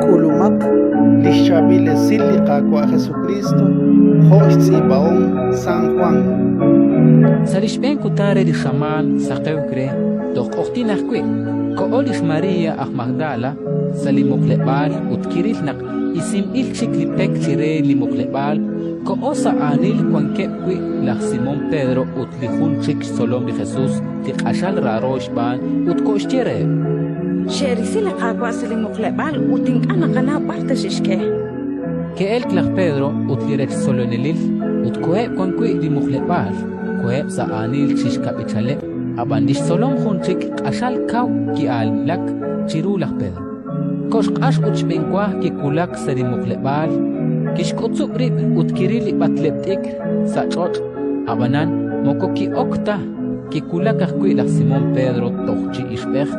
Kulumak, Lishabile Silika kwa Jesucristo, Hochzibaon San Juan. Salishben kutare di shaman sa kewkre, dok oktinakwe, koolis Maria ak Magdala, sa limuklebal ut kiril nak isim ilchik lipek chire limuklebal, koo sa anil kwan kepkwe lak Simon Pedro ut lihunchik solom di Jesus, tik ashal rarosh ban ut koshtere. Sheri sila kagwa sa limuklebal uting anak na parta shishke. Ke klak Pedro ut lirek solonelil, ut koe kwan kwe limuklebal, koe sa anil chishka bichale, abandish solom hunchik ashal kaw ki al lak chirulak Pedro. Kosh ash uchbenkwa ki kulak sa limuklebal, kishkutsu rib ut kirili batleptik sa chot, abanan moko ki okta, ki kulak kwe lak Simon Pedro tochi ishbech,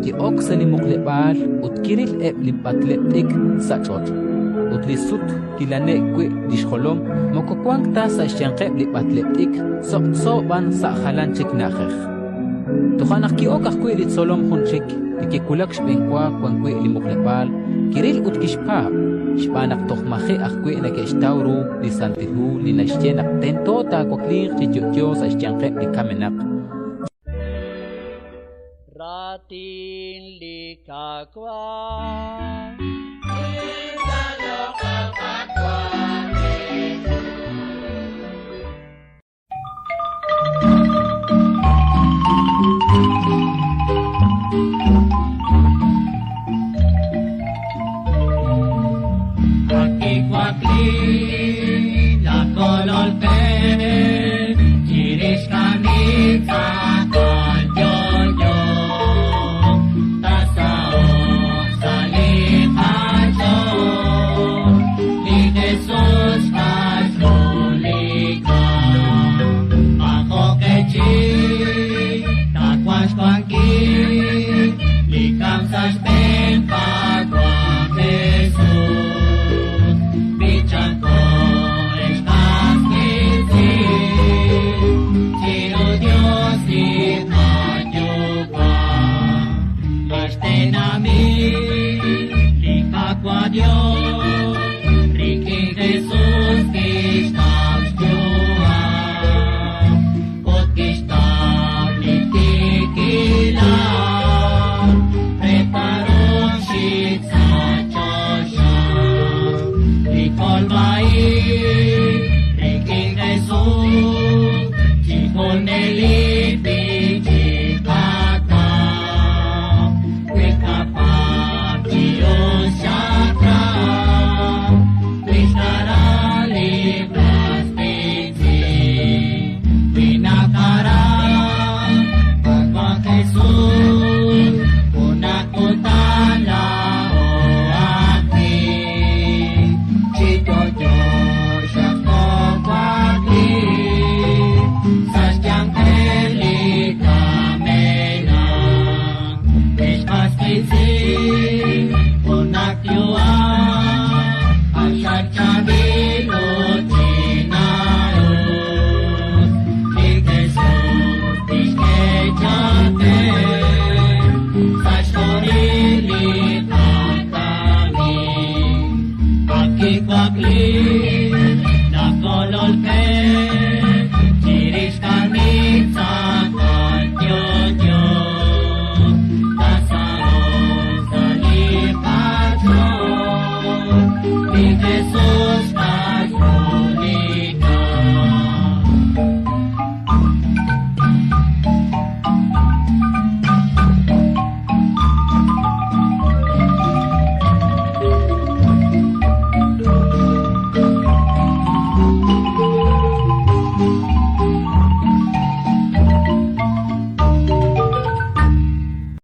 ki ok sa limuklebal ut kiril lim batleptik sa chot. Ut lisut kilane kwe dishkolom moko kwangta sa isyankep li batleptik so ban sa halanchik nakher. Tukanak ki ok kwe lit solom hunchik, ki kulak shbenkwa kwan kwe limuklebal, kiril ut kishpa, shpanak tohmahe akwe na kishtauru li santihu li nashtyenak tentota koklir chichutyo sa isyankep li kamenak. Ratin likakwa Dios.